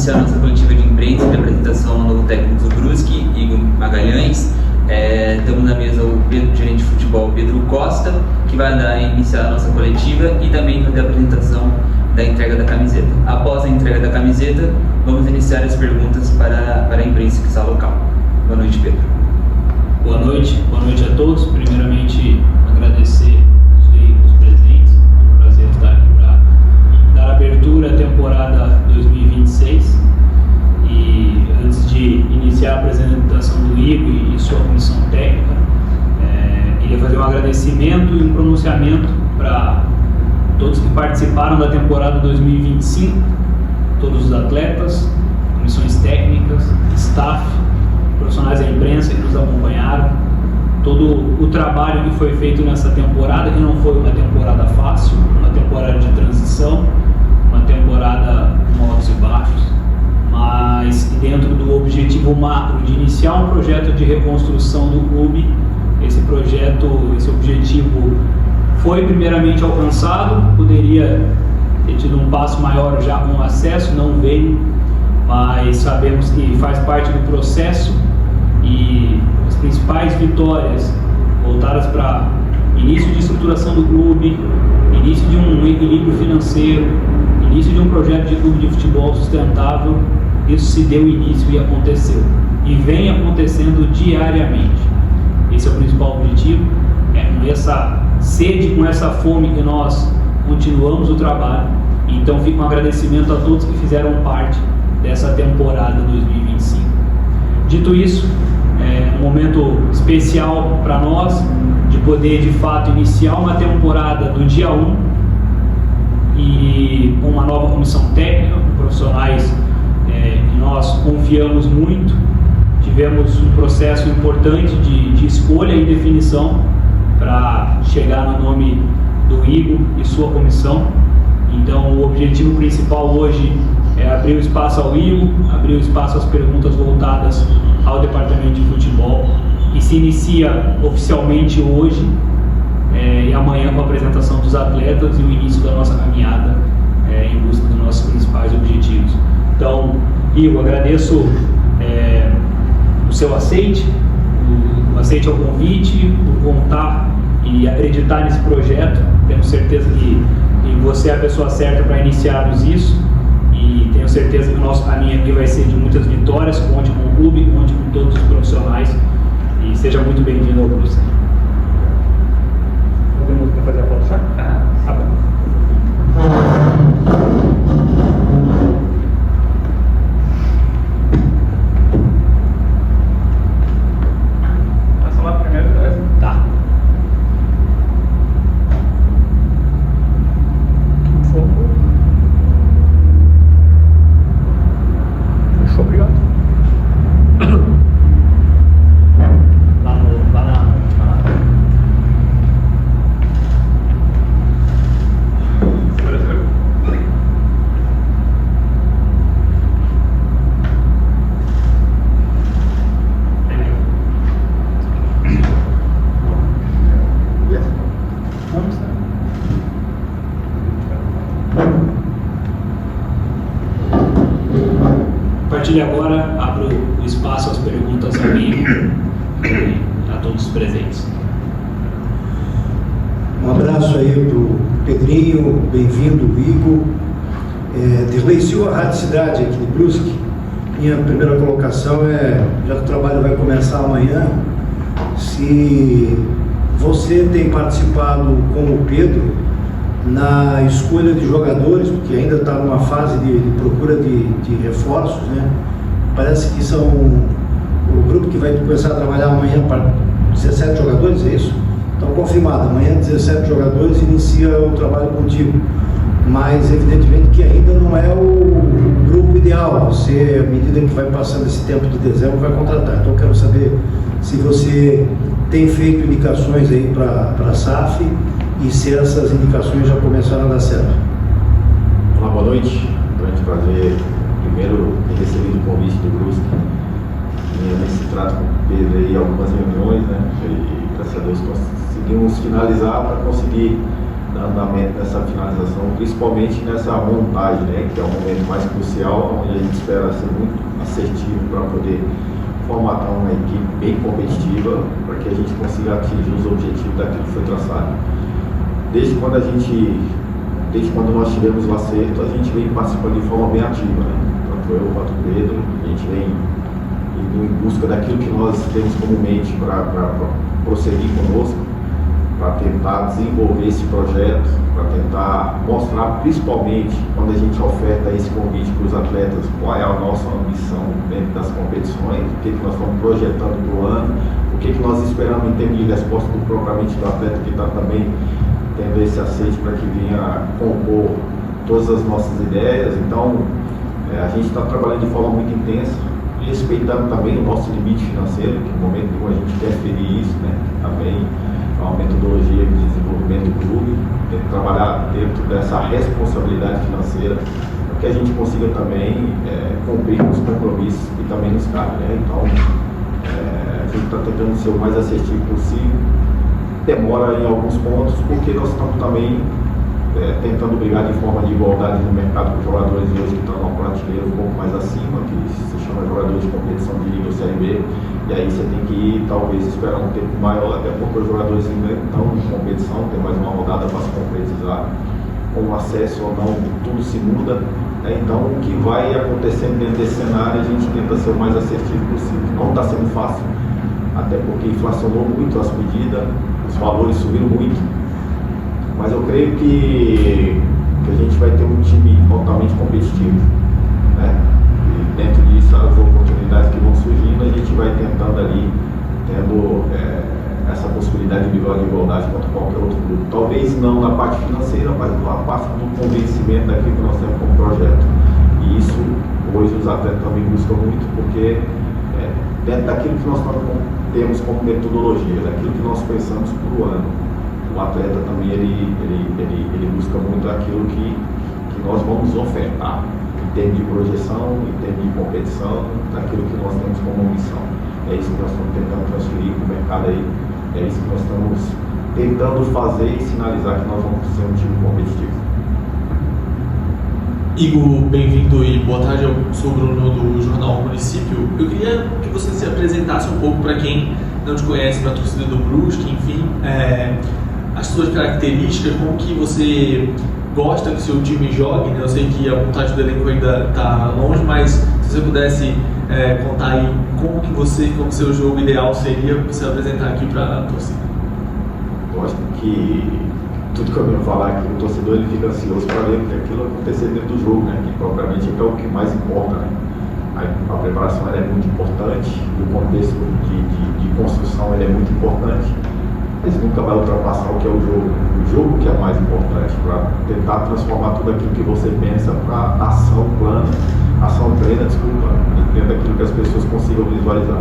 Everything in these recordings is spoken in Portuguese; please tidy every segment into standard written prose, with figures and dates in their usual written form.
iniciar a nossa coletiva de imprensa de apresentação ao novo técnico do Brusque, Igor Magalhães. Estamos na mesa o gerente de futebol Pedro Costa, que vai iniciar a nossa coletiva e também fazer a apresentação da entrega da camiseta. Após a entrega da camiseta, vamos iniciar as perguntas para a imprensa que está local. Boa noite, Pedro. Boa noite a todos. Primeiramente, agradecer os veículos presentes. É um prazer estar aqui para dar abertura à temporada 2026. E antes de iniciar a apresentação do Igor e sua comissão técnica, queria fazer um agradecimento e um pronunciamento para todos que participaram da temporada 2025, todos os atletas, comissões técnicas, staff, profissionais da imprensa que nos acompanharam, todo o trabalho que foi feito nessa temporada, que não foi uma temporada fácil, uma temporada de transição, uma temporada com altos e baixos, mas dentro do objetivo macro de iniciar um projeto de reconstrução do clube, esse objetivo foi primeiramente alcançado, poderia ter tido um passo maior já com o acesso, não veio, mas sabemos que faz parte do processo e as principais vitórias voltadas para início de estruturação do clube, início de um equilíbrio financeiro, início de um projeto de clube de futebol sustentável, isso se deu início e aconteceu, e vem acontecendo diariamente. Esse é o principal objetivo, com essa sede, com essa fome que nós continuamos o trabalho. Então fica um agradecimento a todos que fizeram parte dessa temporada 2025. Dito isso, é um momento especial para nós de poder de fato iniciar uma temporada do dia 1 e com uma nova comissão técnica, com profissionais que nós confiamos muito. Tivemos um processo importante de escolha e definição para chegar no nome do Igor e sua comissão. Então o objetivo principal hoje é abrir o espaço ao Igor, abrir o espaço às perguntas voltadas ao departamento de futebol, que se inicia oficialmente hoje e amanhã com a apresentação dos atletas e o início da nossa caminhada em busca dos nossos principais objetivos. Então, Igor, agradeço o seu aceite, o aceite ao convite, por contar e acreditar nesse projeto. Temos certeza que você é a pessoa certa para iniciarmos isso e tenho certeza que o nosso caminho aqui vai ser de muitas vitórias. Conte com o clube, conte com todos os profissionais e seja muito bem-vindo ao Brusque. Podemos fazer a foto já? Tá bom. Passa lá primeiro, beleza? Tá. Foco. Fechou, obrigado. Lá na última. Segura. Vamos, né? A partir de agora, abro o espaço às perguntas ao Igor e a todos os presentes. Um abraço aí pro Pedrinho, bem-vindo, Igor. Derlei Silva, Rádio Cidade aqui de Brusque. Minha primeira colocação já que o trabalho vai começar amanhã, se você tem participado com o Pedro na escolha de jogadores, porque ainda está numa fase de procura de reforços, né? Parece que são o grupo que vai começar a trabalhar amanhã para 17 jogadores, é isso? Então, confirmado, amanhã 17 jogadores inicia o trabalho contigo, mas evidentemente que ainda não é o grupo ideal. Você, à medida que vai passando esse tempo de dezembro, vai contratar. Então, eu quero saber se você tem feito indicações aí para a SAF e se essas indicações já começaram a dar certo. Olá, boa noite. Grande prazer, primeiro, ter recebido o convite do Brusque. Nesse trato com o Pedro aí, algumas reuniões, né? E graças a Deus conseguimos finalizar para conseguir andamento nessa finalização, principalmente nessa montagem, né, que é o momento mais crucial, onde a gente espera ser muito assertivo para poder formatar uma equipe bem competitiva, para que a gente consiga atingir os objetivos daquilo que foi traçado. Desde quando nós tivemos o acerto, a gente vem participando de forma bem ativa, né? Tanto eu quanto o Pedro, a gente vem indo em busca daquilo que nós temos como mente para prosseguir conosco, para tentar desenvolver esse projeto, para tentar mostrar, principalmente quando a gente oferta esse convite para os atletas, qual é a nossa ambição dentro das competições, o que nós estamos projetando para o ano, o que nós esperamos em termos de resposta propriamente do atleta que está também tendo esse aceite para que venha compor todas as nossas ideias. Então, a gente está trabalhando de forma muito intensa, respeitando também o nosso limite financeiro, que no momento que a gente quer ferir isso, né, também é uma metodologia de desenvolvimento do clube, tem que trabalhar dentro dessa responsabilidade financeira, para que a gente consiga também cumprir os compromissos que também nos cabem, né? Então, a gente está tentando ser o mais assertivo possível, demora em alguns pontos, porque nós estamos também tentando brigar de forma de igualdade no mercado com jogadores de hoje que estão numa prateleira um pouco mais acima, que se chama jogadores de competição de nível Série B, e aí você tem que ir, talvez, esperar um tempo maior, até porque os jogadores ainda estão em competição, tem mais uma rodada para se concretizar, com acesso ou não, tudo se muda, né? Então o que vai acontecendo dentro desse cenário, a gente tenta ser o mais assertivo possível. Não está sendo fácil, até porque inflacionou muito as medidas, os valores subiram muito, mas eu creio que a gente vai ter um time altamente competitivo, né? E dentro disso, as oportunidades que vão surgindo, a gente vai tentando ali, tendo essa possibilidade de brigar de igualdade contra qualquer outro clube. Talvez não na parte financeira, mas na parte do convencimento daquilo que nós temos como projeto. E isso, hoje, os atletas também buscam muito, porque dentro daquilo que nós temos como metodologia, daquilo que nós pensamos para o ano, o atleta também ele busca muito aquilo que nós vamos ofertar em termos de projeção, em termos de competição, daquilo que nós temos como missão. É isso que nós estamos tentando transferir para o mercado aí, é isso que nós estamos tentando fazer e sinalizar que nós vamos ser um time competitivo. Igor, bem-vindo e boa tarde, eu sou o Bruno do Jornal Município. Eu queria que você se apresentasse um pouco para quem não te conhece, para a torcida do Brusque, enfim, as suas características, como que você gosta que o seu time jogue, né? Eu sei que a vontade do elenco ainda está longe, mas se você pudesse contar aí como o seu jogo ideal seria para você apresentar aqui para a torcida. Gosto que tudo que eu venho falar aqui, o torcedor ele fica ansioso para ver aquilo acontecer dentro do jogo, né? Que propriamente é o que mais importa, né? A preparação ela é muito importante, o contexto de construção ele é muito importante, mas nunca vai ultrapassar o que é o jogo. O jogo que é mais importante, para tentar transformar tudo aquilo que você pensa para ação plena, dentro daquilo que as pessoas consigam visualizar.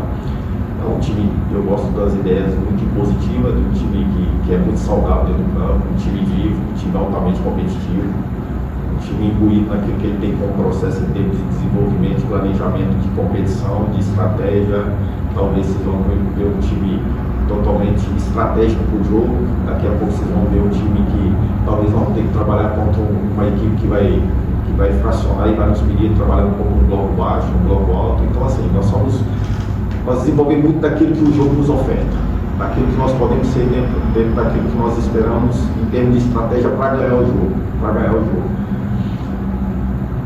É um time, eu gosto das ideias muito positivas, de um time que é muito saudável dentro do campo, um time vivo, um time altamente competitivo, um time imbuído naquilo que ele tem como processo em termos de desenvolvimento, de planejamento, de competição, de estratégia. Talvez vocês vão ver um time totalmente estratégico para o jogo. Daqui a pouco vocês vão ver um time que talvez vão ter que trabalhar contra uma equipe que vai fracionar e vai nos pedir trabalhar um pouco no bloco baixo, no bloco alto. Então assim, nós desenvolvemos muito daquilo que o jogo nos oferta, daquilo que nós podemos ser dentro daquilo que nós esperamos em termos de estratégia para ganhar o jogo.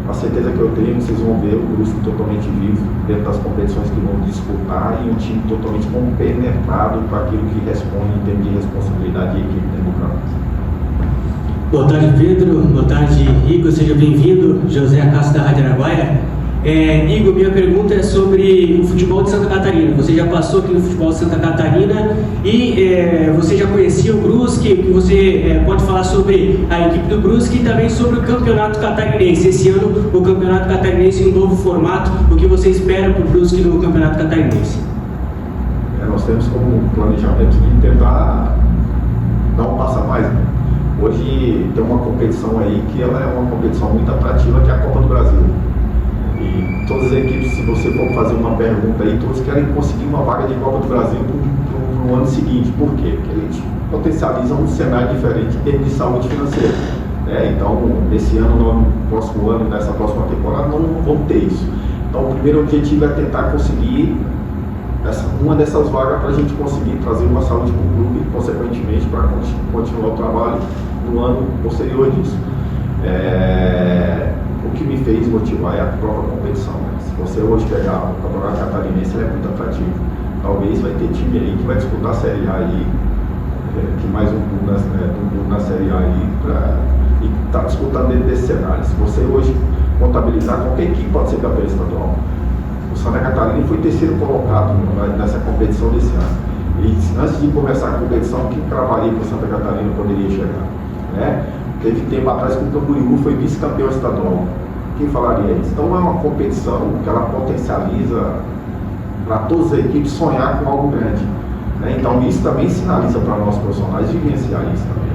A certeza que eu tenho, vocês vão ver o Brusque totalmente vivo dentro das competições que vão disputar e um time totalmente compenetrado para aquilo que responde em termos de responsabilidade e equipe dentro do campo. Boa tarde, Pedro. Boa tarde, Igor. Seja bem-vindo. José Acácio da Rádio Araguaia. Igor, minha pergunta é sobre o futebol de Santa Catarina. Você já passou aqui no futebol de Santa Catarina e você já conhecia o Brusque, o que você pode falar sobre a equipe do Brusque e também sobre o Campeonato Catarinense. Esse ano o Campeonato Catarinense em um novo formato, o que você espera para o Brusque no Campeonato Catarinense? Nós temos como planejamento de tentar dar um passo a mais, né? Hoje tem uma competição aí que ela é uma competição muito atrativa, que é a Copa do Brasil. E todas as equipes, se você for fazer uma pergunta aí, todos querem conseguir uma vaga de Copa do Brasil no ano seguinte. Por quê? Porque potencializam um cenário diferente em termos de saúde financeira. Então, esse ano, no próximo ano, nessa próxima temporada, não vamos ter isso. Então, o primeiro objetivo é tentar conseguir uma dessas vagas para a gente conseguir trazer uma saúde para o clube e, consequentemente, para continuar o trabalho no ano posterior disso. O que me fez motivar é a própria competição. Se você hoje pegar o Campeonato Catarinense, ele é muito atrativo. Talvez vai ter time aí que vai disputar a Série A aí, que mais um clube na Série A aí, e está disputando dentro desse cenário. Se você hoje contabilizar, qualquer equipe pode ser campeão estadual. O Santa Catarina foi terceiro colocado nessa competição desse ano. E antes de começar a competição, quem cravaria que o Santa Catarina poderia chegar? Teve tempo atrás que o Camboriú foi vice-campeão estadual. Quem falaria isso? Então é uma competição que ela potencializa para todas as equipes sonhar com algo grande. Então isso também sinaliza para nós profissionais vivenciar isso também.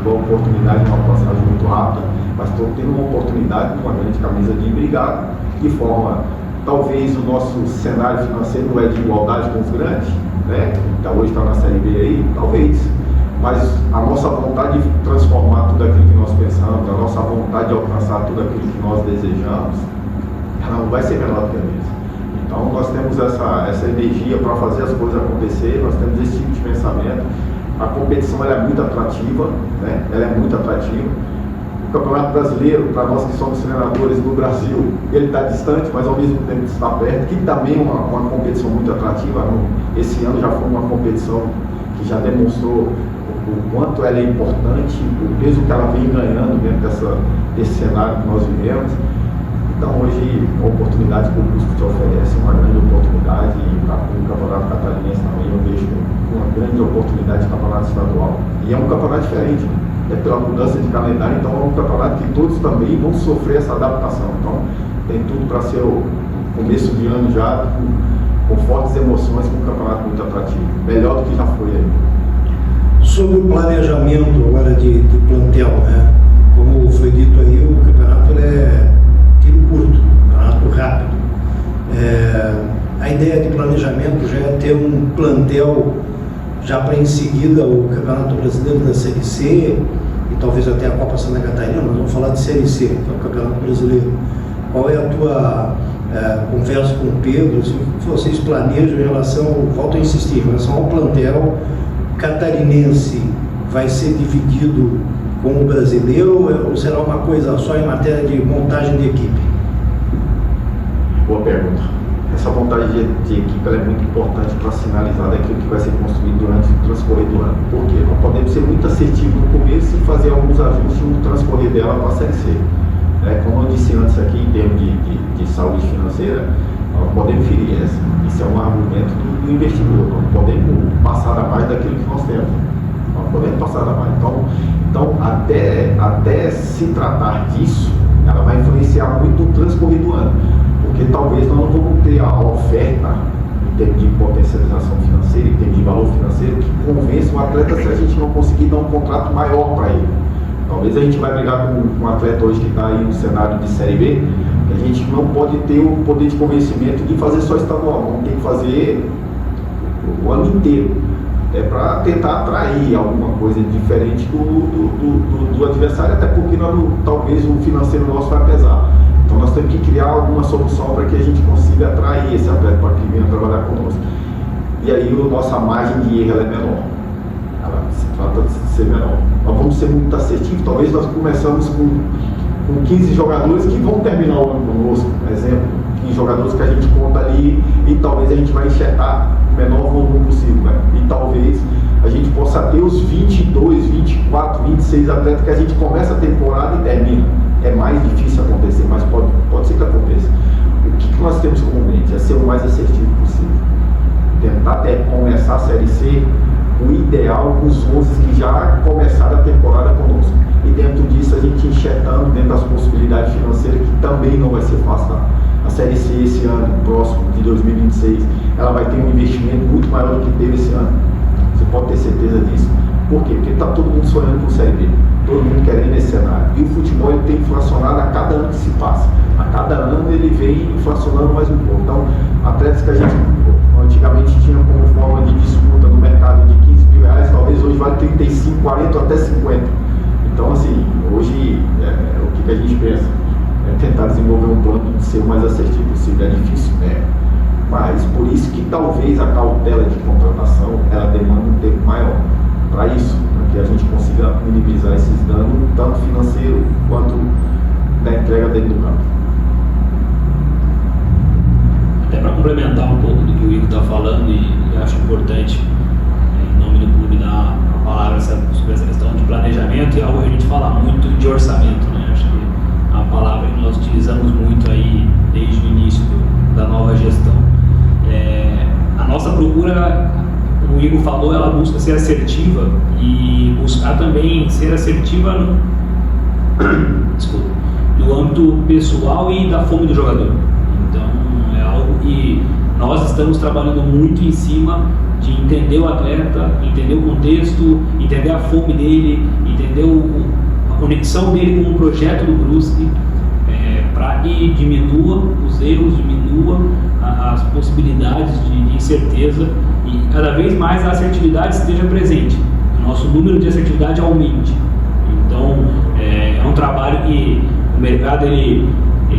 Uma oportunidade, uma passagem muito rápida, mas estou tendo uma oportunidade, uma grande camisa de brigar, de forma, talvez o nosso cenário financeiro não é de igualdade com os grandes, que hoje está na Série B aí, talvez, mas a nossa vontade de transformar tudo aquilo que nós pensamos, a nossa vontade de alcançar tudo aquilo que nós desejamos, ela não vai ser menor que a mesma. Então nós temos essa energia para fazer as coisas acontecer, nós temos esse tipo de pensamento. A competição ela é muito atrativa, ela é muito atrativa. O Campeonato Brasileiro, para nós que somos treinadores do Brasil, ele está distante, mas ao mesmo tempo está perto, que também é uma competição muito atrativa. Esse ano já foi uma competição que já demonstrou o quanto ela é importante, o peso que ela vem ganhando dentro desse cenário que nós vivemos. Então hoje a oportunidade que o Brusque te oferece é uma grande oportunidade, e o Campeonato Catarinense também eu vejo uma grande oportunidade de campeonato estadual. E é um campeonato diferente, pela mudança de calendário, então é um campeonato que todos também vão sofrer essa adaptação. Então tem tudo para ser o começo de ano já com fortes emoções, com um campeonato muito atrativo, melhor do que já foi aí. Sobre o planejamento agora de plantel, como foi dito aí, o campeonato é tiro curto, campeonato rápido. A ideia de planejamento já é ter um plantel já para em seguida o Campeonato Brasileiro da Série C e talvez até a Copa Santa Catarina, mas vamos falar de Série C, que é o Campeonato Brasileiro. Qual é a tua conversa com o Pedro, o que vocês planejam em relação, volto a insistir, em relação ao plantel catarinense? Vai ser dividido com o brasileiro ou será uma coisa só em matéria de montagem de equipe? Boa pergunta. Essa montagem de equipe ela é muito importante para sinalizar daquilo que vai ser construído durante o transcorrer do ano. Por quê? Nós podemos ser muito assertivos no começo e fazer alguns ajustes no transcorrer dela para a Série C. Como eu disse antes aqui, em termos de saúde financeira, nós podemos ferir essa. Isso é um argumento do investidor. Nós podemos passar a mais daquilo que nós temos. Nós podemos passar a mais. Então até se tratar disso, ela vai influenciar muito o transcorrer do ano. Porque talvez nós não vamos ter a oferta em termos de potencialização financeira, em termos de valor financeiro, que convença o atleta se a gente não conseguir dar um contrato maior para ele. Talvez a gente vai brigar com um atleta hoje que está aí no cenário de Série B, que a gente não pode ter o poder de convencimento de fazer só estadual, vamos ter que fazer o ano inteiro. Para tentar atrair alguma coisa diferente do adversário, até porque talvez o financeiro nosso vai pesar. Então nós temos que criar alguma solução para que a gente consiga atrair esse atleta para que venha trabalhar conosco. E aí a nossa margem de erro é menor. Ela se trata de ser menor. Nós vamos ser muito assertivos. Talvez nós começamos com 15 jogadores que vão terminar o ano conosco, por exemplo. 15 jogadores que a gente conta ali e talvez a gente vai enxertar o menor volume possível. E talvez a gente possa ter os 22, 24, 26 atletas que a gente começa a temporada e termina. É mais difícil acontecer, mas pode ser que aconteça. O que nós temos como mente? É ser o mais assertivo possível. Tentar começar a Série C, o ideal com os 11 que já começaram a temporada conosco. E dentro disso a gente enxertando dentro das possibilidades financeiras, que também não vai ser fácil. A Série C esse ano, próximo de 2026, ela vai ter um investimento muito maior do que teve esse ano. Você pode ter certeza disso. Por quê? Porque está todo mundo sonhando com Série B. Todo mundo querendo esse cenário. E o futebol ele tem inflacionado a cada ano que se passa. A cada ano ele vem inflacionando mais um pouco. Então, atletas que a gente antigamente tinha como forma de disputa no mercado de R$15 mil, talvez hoje vale 35, 40 ou até 50. Então, assim, hoje o que a gente pensa? É tentar desenvolver um plano de ser o mais assertivo possível. É difícil, né? Mas por isso que talvez a cautela de contratação ela demanda um tempo maior para isso, para que a gente consiga minimizar esses danos, tanto financeiro quanto da entrega dentro do campo. Até para complementar um pouco do que o Igor está falando, e acho importante, em nome do clube, dar a palavra sobre essa questão de planejamento, e algo que a gente fala muito de orçamento, né? Acho que é uma palavra que nós utilizamos muito aí desde o início da nova gestão. A nossa procura, como o Igor falou, ela busca ser assertiva e buscar também ser assertiva no âmbito pessoal e da fome do jogador. Então, é algo que nós estamos trabalhando muito em cima de entender o atleta, entender o contexto, entender a fome dele, entender a conexão dele com o projeto do Brusque, para que diminua os erros, diminua as possibilidades de incerteza e cada vez mais a assertividade esteja presente, o nosso número de assertividade aumente. Então, é um trabalho que o mercado ele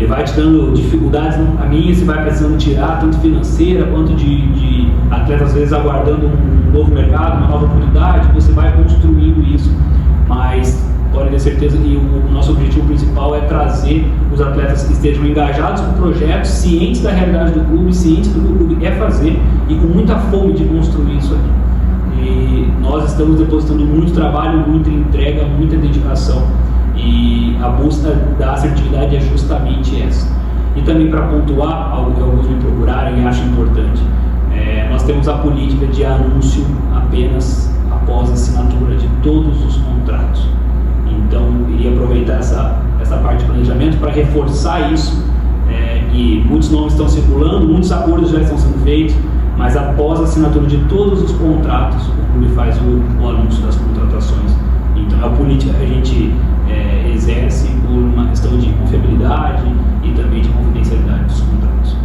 vai te dando dificuldades no caminho, você vai precisando tirar tanto financeira quanto de atletas às vezes aguardando um novo mercado, uma nova oportunidade, você vai construindo isso, mas pode ter certeza que o nosso objetivo principal é trazer os atletas que estejam engajados com o projeto, cientes da realidade do clube, cientes do que o clube quer fazer e com muita fome de construir isso aqui. E nós estamos depositando muito trabalho, muita entrega, muita dedicação, e a busca da assertividade é justamente essa. E também para pontuar, algo que alguns me procuraram e acho importante, nós temos a política de anúncio apenas após a assinatura de todos os contratos. Então, iria aproveitar essa parte de planejamento para reforçar isso, que muitos nomes estão circulando, muitos acordos já estão sendo feitos, mas após a assinatura de todos os contratos, o clube faz o anúncio das contratações. Então, é a política que a gente exerce por uma questão de confiabilidade e também de confidencialidade dos contratos.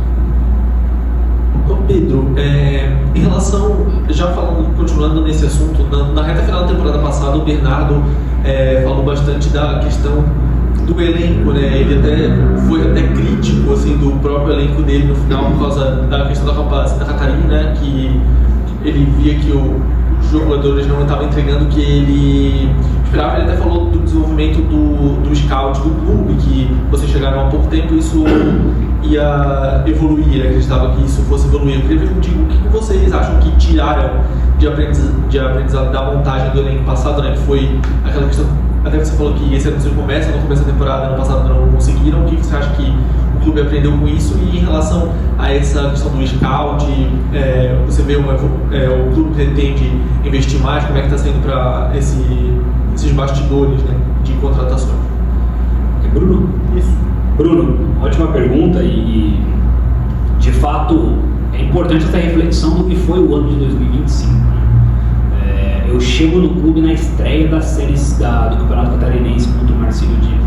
Pedro, em relação, já falando, continuando nesse assunto, na reta final da temporada passada, o Bernardo falou bastante da questão do elenco, né? Ele foi até crítico assim, do próprio elenco dele no final por causa da questão da Copa Santa Catarina, né? Que ele via que os jogadores não estavam entregando o que ele esperava. Ele até falou do desenvolvimento do scout do clube, que vocês chegaram há pouco tempo e isso ia evoluir, ele acreditava que isso fosse evoluir. Eu queria ver contigo o que vocês acham que tiraram de aprendizado da montagem do elenco passado, né? Que foi aquela questão, até que você falou que esse ano você começa, no começo da temporada, ano passado não conseguiram. O que você acha que o clube aprendeu com isso? E em relação a essa questão do scout, você vê o clube pretende investir mais, como é que está sendo para esses bastidores, né, de contratações? Bruno? Isso. Bruno, ótima pergunta e de fato é importante essa reflexão do que foi o ano de 2025. Eu chego no clube na estreia das séries do Campeonato Catarinense contra o Marcílio Dias,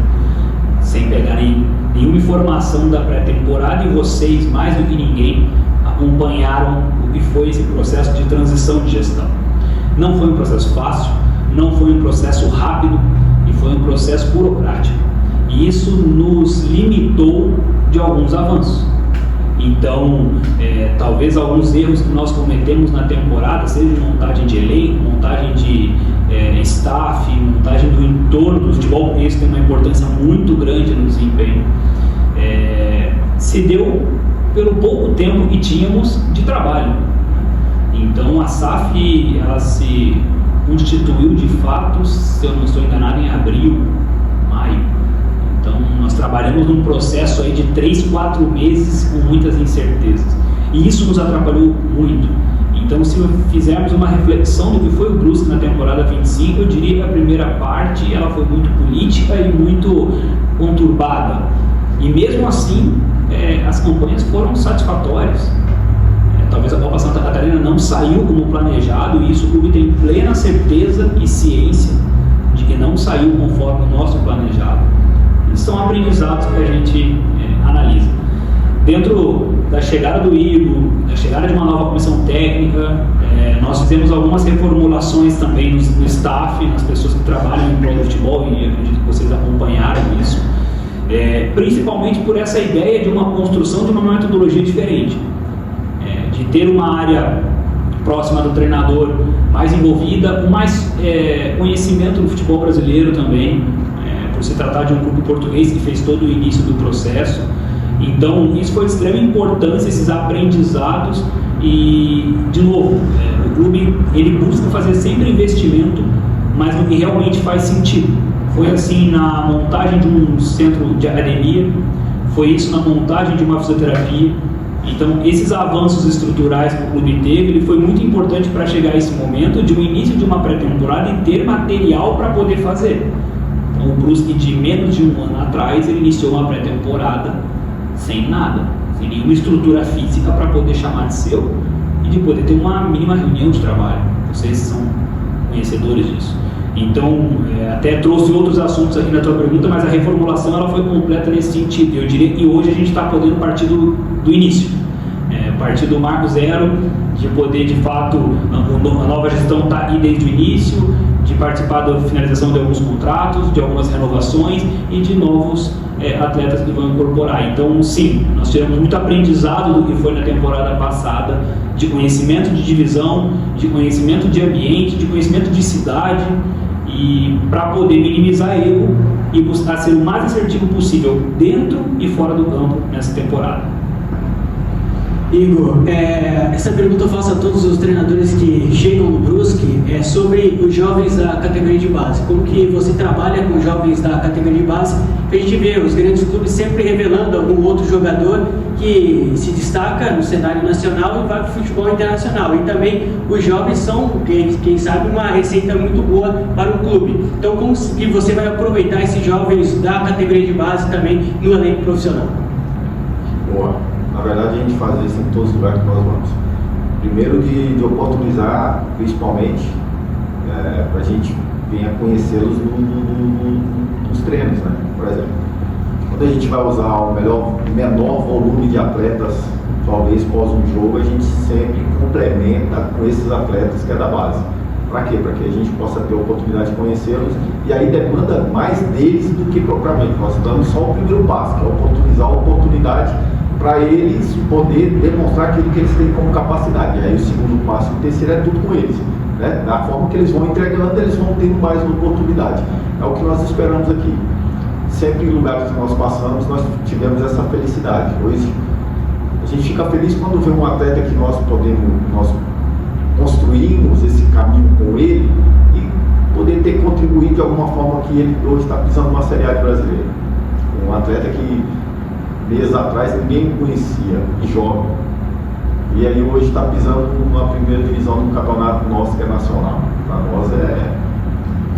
sem pegar nenhuma informação da pré-temporada, e vocês, mais do que ninguém, acompanharam o que foi esse processo de transição de gestão. Não foi um processo fácil, não foi um processo rápido e foi um processo burocrático. E isso nos limitou de alguns avanços. Então, talvez alguns erros que nós cometemos na temporada, seja montagem de elenco, montagem de staff, montagem do entorno do futebol, porque isso tem uma importância muito grande no desempenho, se deu pelo pouco tempo que tínhamos de trabalho. Então, a SAF ela se constituiu de fato, se eu não estou enganado, em abril, maio. Então, nós trabalhamos num processo aí de 3-4 meses com muitas incertezas. E isso nos atrapalhou muito. Então, se fizermos uma reflexão do que foi o Brusque na temporada 25, eu diria que a primeira parte ela foi muito política e muito conturbada. E mesmo assim, as campanhas foram satisfatórias. Talvez a Copa Santa Catarina não saiu como planejado, e isso o clube tem plena certeza e ciência de que não saiu conforme o nosso planejado. São aprendizados que a gente analisa. Dentro da chegada do Igor, da chegada de uma nova comissão técnica, Nós fizemos algumas reformulações também no staff, nas pessoas que trabalham em prol do futebol, e acredito que vocês acompanharam isso, principalmente por essa ideia de uma construção de uma metodologia diferente, de ter uma área próxima do treinador, mais envolvida, com mais conhecimento do futebol brasileiro também, por se tratar de um clube português que fez todo o início do processo. Então, isso foi de extrema importância, esses aprendizados. E, de novo, o clube ele busca fazer sempre investimento, mas no que realmente faz sentido. Foi assim na montagem de um centro de academia, foi isso na montagem de uma fisioterapia. Então, esses avanços estruturais que o clube teve, ele foi muito importante para chegar a esse momento de um início de uma pré-temporada e ter material para poder fazer. Então, o Brusque, de menos de um ano atrás, ele iniciou uma pré-temporada sem nada, sem nenhuma estrutura física para poder chamar de seu e de poder ter uma mínima reunião de trabalho. Vocês são conhecedores disso. Então, até trouxe outros assuntos aqui na tua pergunta, mas a reformulação ela foi completa nesse sentido. Eu diria que hoje a gente está podendo partir do início, partir do marco zero, de poder de fato, a nova gestão está aí desde o início, de participar da finalização de alguns contratos, de algumas renovações e de novos atletas que vão incorporar. Então, sim, nós tivemos muito aprendizado do que foi na temporada passada, de conhecimento de divisão, de conhecimento de ambiente, de conhecimento de cidade, e para poder minimizar erro e buscar ser o mais assertivo possível dentro e fora do campo nessa temporada. Igor, essa pergunta eu faço a todos os treinadores que chegam no Brusque, sobre os jovens da categoria de base. Como que você trabalha com jovens da categoria de base? A gente vê os grandes clubes sempre revelando algum outro jogador que se destaca no cenário nacional e vai para o futebol internacional. E também os jovens são, quem sabe, uma receita muito boa para o clube. Então, como que você vai aproveitar esses jovens da categoria de base também no elenco profissional? Boa. Na verdade, a gente faz isso em todos os lugares que nós vamos. Primeiro, de oportunizar, principalmente, para a gente venha conhecê-los nos treinos, né? Por exemplo, quando a gente vai usar o menor volume de atletas, talvez pós um jogo, a gente sempre complementa com esses atletas que é da base. Para quê? Para que a gente possa ter a oportunidade de conhecê-los, e aí demanda mais deles do que propriamente. Nós damos só o primeiro passo, que é oportunizar a oportunidade para eles poder demonstrar aquilo que eles têm como capacidade. E aí o segundo passo e o terceiro é tudo com eles, né? Da forma que eles vão entregando, eles vão tendo mais oportunidade. É o que nós esperamos aqui. Sempre em lugares que nós passamos, nós tivemos essa felicidade. Hoje, a gente fica feliz quando vê um atleta que nós construímos esse caminho com ele e poder ter contribuído de alguma forma que ele hoje está pisando numa Série A de brasileiro. Um atleta que meses atrás ninguém conhecia e jovem, e aí hoje está pisando numa primeira divisão do campeonato nosso, que é nacional. Para nós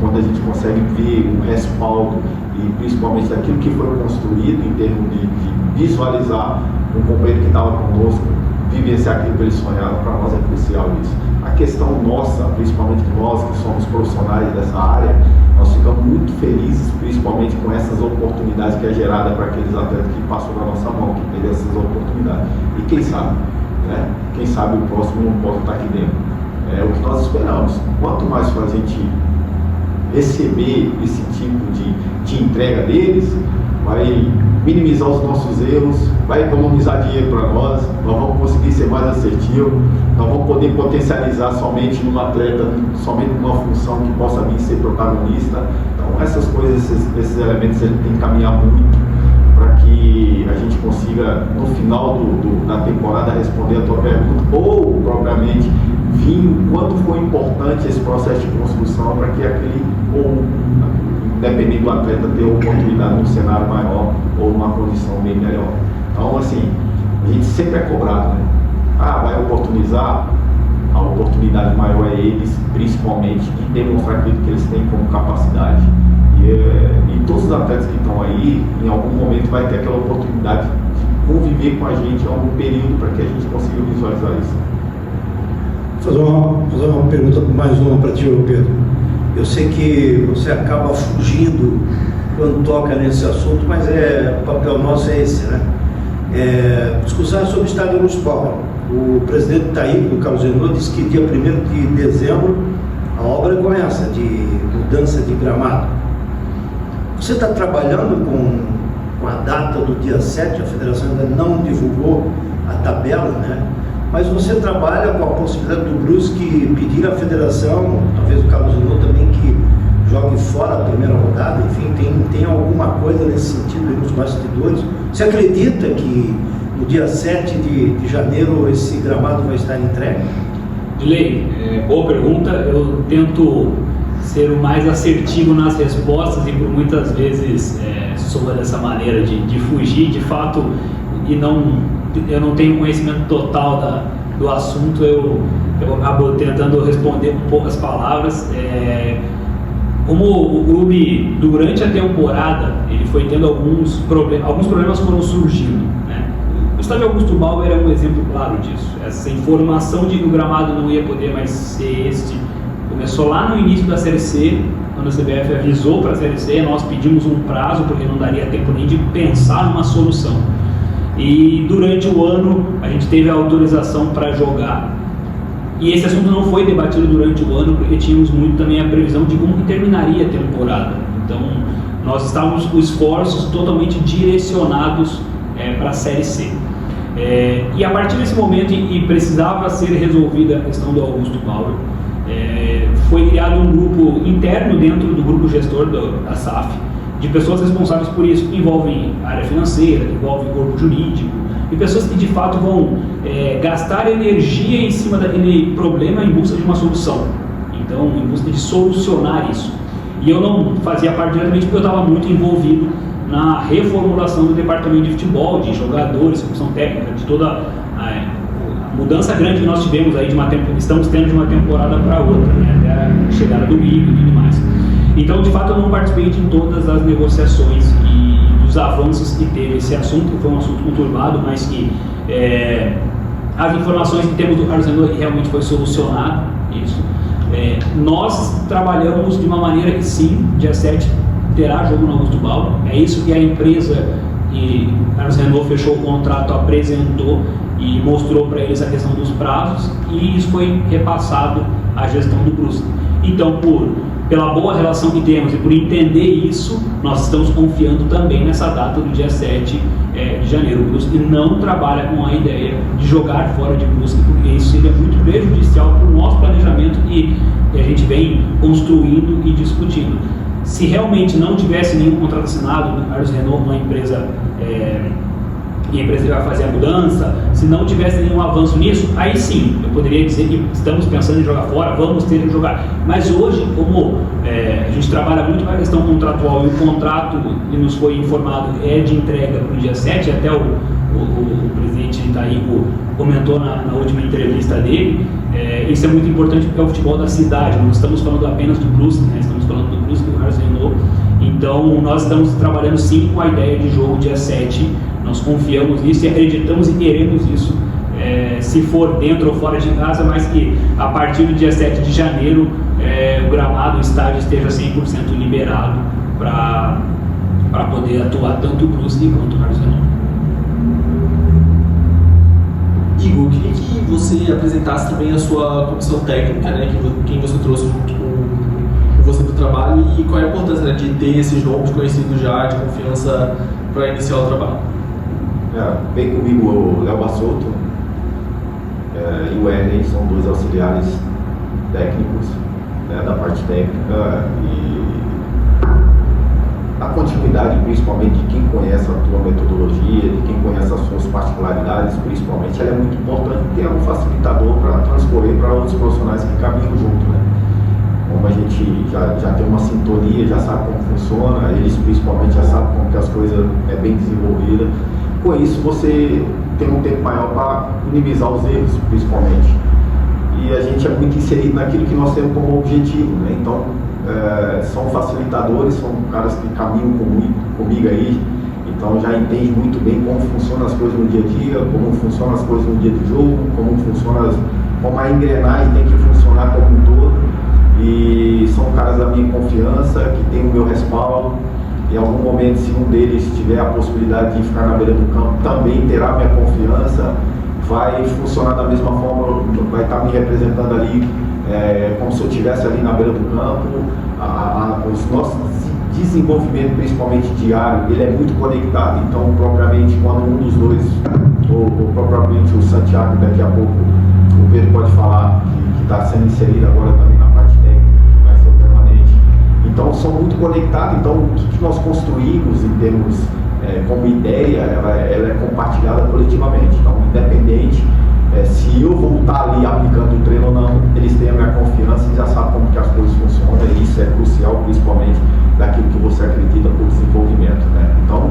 quando a gente consegue ver um respaldo e principalmente daquilo que foi construído em termos de visualizar um companheiro que estava conosco vivenciar aquilo que eles sonharam. Para nós é crucial isso. A questão nossa, principalmente nós que somos profissionais dessa área, nós ficamos muito felizes, principalmente com essas oportunidades que é gerada para aqueles atletas que passou na nossa mão, que teve essas oportunidades. E quem sabe, né? Quem sabe o próximo não pode estar aqui dentro. É o que nós esperamos. Quanto mais a gente receber esse tipo de entrega deles, vai minimizar os nossos erros, vai economizar dinheiro para nós vamos conseguir ser mais assertivos, nós vamos poder potencializar somente num atleta, somente numa função que possa vir ser protagonista. Então essas coisas, esses elementos, ele tem que caminhar muito para que a gente consiga, no final da temporada, responder a tua pergunta, ou propriamente vir o quanto foi importante esse processo de construção para que dependendo do atleta, ter oportunidade num cenário maior ou numa condição bem melhor. Então, assim, a gente sempre é cobrado, né? Vai oportunizar? A oportunidade maior é eles, principalmente, de demonstrar aquilo que eles têm como capacidade. E todos os atletas que estão aí, em algum momento, vai ter aquela oportunidade de conviver com a gente em algum período para que a gente consiga visualizar isso. Vou fazer uma pergunta, mais uma para ti, Pedro. Eu sei que você acaba fugindo quando toca nesse assunto, mas o papel nosso é esse, né? Discussão sobre o estádio Augusto Bauer. O presidente do Carlos Renault, disse que dia 1º de dezembro a obra começa, de mudança de gramado. Você está trabalhando com a data do dia 7, a federação ainda não divulgou a tabela, né? Mas você trabalha com a possibilidade do Brusque pedir à federação, talvez o Carlos Renault também, que jogue fora a primeira rodada, enfim, tem alguma coisa nesse sentido aí nos bastidores. Você acredita que no dia 7 de janeiro esse gramado vai estar entregue? Dilei, boa pergunta. Eu tento ser o mais assertivo nas respostas e por muitas vezes sou dessa maneira de fugir de fato e eu não tenho conhecimento total do assunto, eu acabo tentando responder com poucas palavras. Como o clube, durante a temporada, ele foi tendo alguns problemas foram surgindo, né? O estádio Augusto Bauer é um exemplo claro disso. Essa informação de que o gramado não ia poder mais ser começou lá no início da Série C, quando a CBF avisou para a Série C, nós pedimos um prazo, porque não daria tempo nem de pensar numa solução. E durante o ano, a gente teve a autorização para jogar. E esse assunto não foi debatido durante o ano, porque tínhamos muito também a previsão de como que terminaria a temporada. Então, nós estávamos com esforços totalmente direcionados para a Série C. E a partir desse momento, e precisava ser resolvida a questão do Augusto Bauer, foi criado um grupo interno dentro do grupo gestor da SAF, de pessoas responsáveis por isso, que envolvem área financeira, que envolvem corpo jurídico, e pessoas que de fato vão gastar energia em cima daquele problema em busca de uma solução. Então, em busca de solucionar isso. E eu não fazia parte diretamente porque eu estava muito envolvido na reformulação do departamento de futebol, de jogadores, comissão técnica, de toda a mudança grande que nós tivemos aí estamos tendo de uma temporada para outra, né, até a chegada do Igor e tudo mais. Então, de fato, eu não participei de todas as negociações e dos avanços que teve esse assunto, que foi um assunto conturbado, mas que as informações que temos do Carlos Renault realmente foi solucionado isso. Nós trabalhamos de uma maneira que sim, dia 7 terá jogo no Augusto Bauer, é isso que a empresa e Carlos Renault fechou o contrato, apresentou e mostrou para eles a questão dos prazos, e isso foi repassado à gestão do Brusque. Então, pela boa relação que temos e por entender isso, nós estamos confiando também nessa data do dia 7 de janeiro. O Brusque não trabalha com a ideia de jogar fora de Brusque, porque isso seria muito prejudicial para o nosso planejamento e a gente vem construindo e discutindo. Se realmente não tivesse nenhum contrato assinado do Carlos Renault, uma empresa e a empresa vai fazer a mudança, se não tivesse nenhum avanço nisso, aí sim, eu poderia dizer que estamos pensando em jogar fora, vamos ter que jogar. Mas hoje, como a gente trabalha muito com a questão contratual e o contrato que nos foi informado é de entrega para o dia 7, até o presidente Itaíco comentou na última entrevista dele, isso é muito importante porque é o futebol da cidade, não estamos falando apenas do Brusque, né? Estamos falando do Brusque e do Carlos Renault. Então, nós estamos trabalhando sim com a ideia de jogo dia 7, nós confiamos nisso e acreditamos e queremos isso, se for dentro ou fora de casa, mas que a partir do dia 7 de janeiro o gramado, o estádio esteja 100% liberado para poder atuar tanto o Brusque quanto o Carlos Renault. Igor, eu queria que você apresentasse também a sua comissão técnica, né, quem você trouxe junto com você para o trabalho e qual é a importância, né, de ter esses nomes conhecidos já, de confiança para iniciar o trabalho. Vem comigo o Léo Bassotto e o Erlen, são dois auxiliares técnicos, né, da parte técnica, e a continuidade principalmente de quem conhece a tua metodologia, de quem conhece as suas particularidades, principalmente, ela é muito importante porque é um facilitador para transcorrer para outros profissionais que caminham junto, né? Como a gente já tem uma sintonia, já sabe como funciona, eles principalmente já sabem como que as coisas é bem desenvolvida. Com isso você tem um tempo maior para minimizar os erros, principalmente. E a gente é muito inserido naquilo que nós temos como objetivo, né? Então, são facilitadores, são caras que caminham comigo aí, então já entende muito bem como funcionam as coisas no dia a dia, como funcionam as coisas no dia do jogo, como a engrenagem tem que funcionar como um todo. E são caras da minha confiança, que tem o meu respaldo, Em algum momento, se um deles tiver a possibilidade de ficar na beira do campo, também terá minha confiança, vai funcionar da mesma forma, vai estar me representando ali, como se eu estivesse ali na beira do campo. Os nossos desenvolvimento, principalmente diário, ele é muito conectado. Então, propriamente, quando um dos dois, ou propriamente o Santiago, daqui a pouco o Pedro pode falar que está sendo inserido agora também na parte técnica, vai ser permanente. Então, são muito conectados. Então, o que nós construímos em termos como ideia, ela é compartilhada coletivamente. Então, independente se eu vou estar ali aplicando o treino ou não, eles têm a minha confiança e já sabem como que as coisas funcionam, e isso é crucial, principalmente daquilo que você acredita por desenvolvimento, né? Então,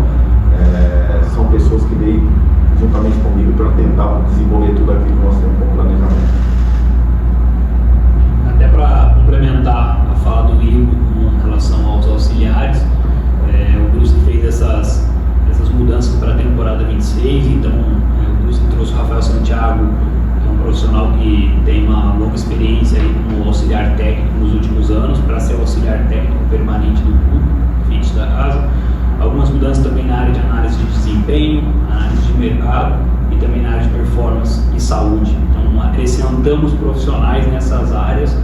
são pessoas que veio juntamente comigo para tentar desenvolver tudo aquilo que nós temos como planejamento. Até para complementar a fala do Igor com relação aos auxiliares, o Brusque fez essas mudanças para a temporada 26, então o Brusque trouxe o Rafael Santiago, que é um profissional que tem uma longa experiência aí como auxiliar técnico nos últimos anos, para ser o auxiliar técnico permanente do clube, fit da casa. Algumas mudanças também na área de análise de desempenho, análise de mercado e também na área de performance e saúde. Então, acrescentamos profissionais nessas áreas,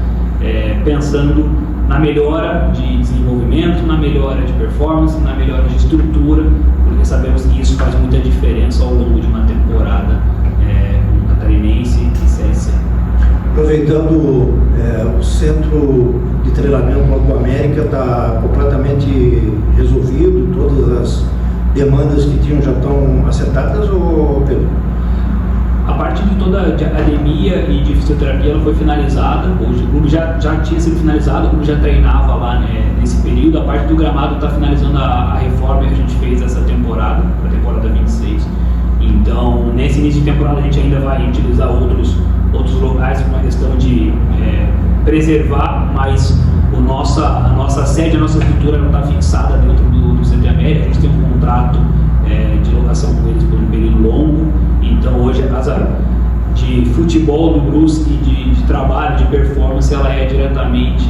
pensando na melhora de desenvolvimento, na melhora de performance, na melhora de estrutura, porque sabemos que isso faz muita diferença ao longo de uma temporada catarinense e CSC. Aproveitando, o centro de treinamento lá do América está completamente resolvido, todas as demandas que tinham já estão acertadas, ou Pedro? A parte de toda a academia e de fisioterapia ela foi finalizada, hoje o clube já tinha sido finalizado, o clube já treinava lá, né, nesse período. A parte do gramado está finalizando a reforma que a gente fez essa temporada, a temporada 26. Então, nesse início de temporada a gente ainda vai utilizar outros locais por uma questão de preservar, mas a nossa sede, a nossa estrutura não está fixada dentro do Centro de América. A gente tem um contrato de locação com eles por um período longo. Então, hoje a casa de futebol do Brusque, de trabalho, de performance, ela é diretamente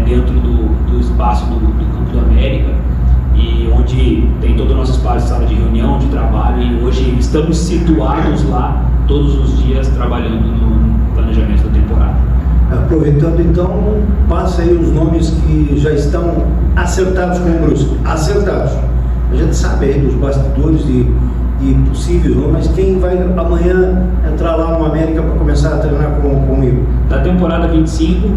dentro do espaço do Campo do América, e onde tem todo o nosso espaço de sala de reunião, de trabalho, e hoje estamos situados lá todos os dias trabalhando no planejamento da temporada. Aproveitando então, passa aí os nomes que já estão acertados com o Brusque. Acertados. A gente sabe aí dos bastidores de possíveis nomes, mas quem vai amanhã entrar lá no América para começar a treinar comigo? Da temporada 25,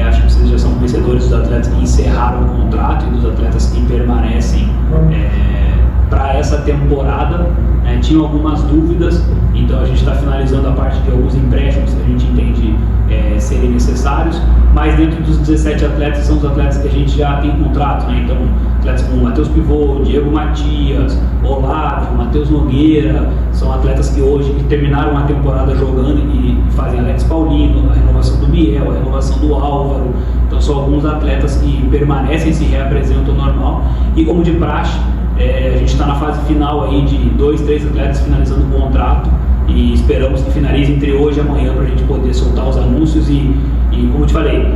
acho que vocês já são conhecedores dos atletas que encerraram o contrato e dos atletas que permanecem para essa temporada. Tinham algumas dúvidas, então a gente está finalizando a parte de alguns empréstimos que a gente entende serem necessários, mas dentro dos 17 atletas são os atletas que a gente já tem contrato, né? Então, atletas como Matheus Pivô, Diego Matias, Olávio, Matheus Nogueira, são atletas que hoje terminaram a temporada jogando e fazem Alex Paulino, a renovação do Biel, a renovação do Álvaro. Então são alguns atletas que permanecem e se reapresentam normal, e como de praxe, a gente está na fase final aí de 2, 3 atletas finalizando o contrato, e esperamos que finalize entre hoje e amanhã para a gente poder soltar os anúncios e como eu te falei,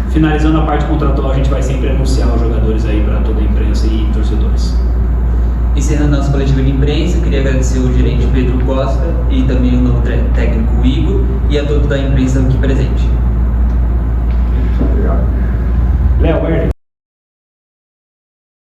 finalizando a parte contratual, a gente vai sempre anunciar os jogadores aí para toda a imprensa e torcedores. Encerrando nossa coletiva de imprensa, queria agradecer o gerente Pedro Costa e também o novo técnico Igor e a todos da imprensa aqui presente. Obrigado. Léo,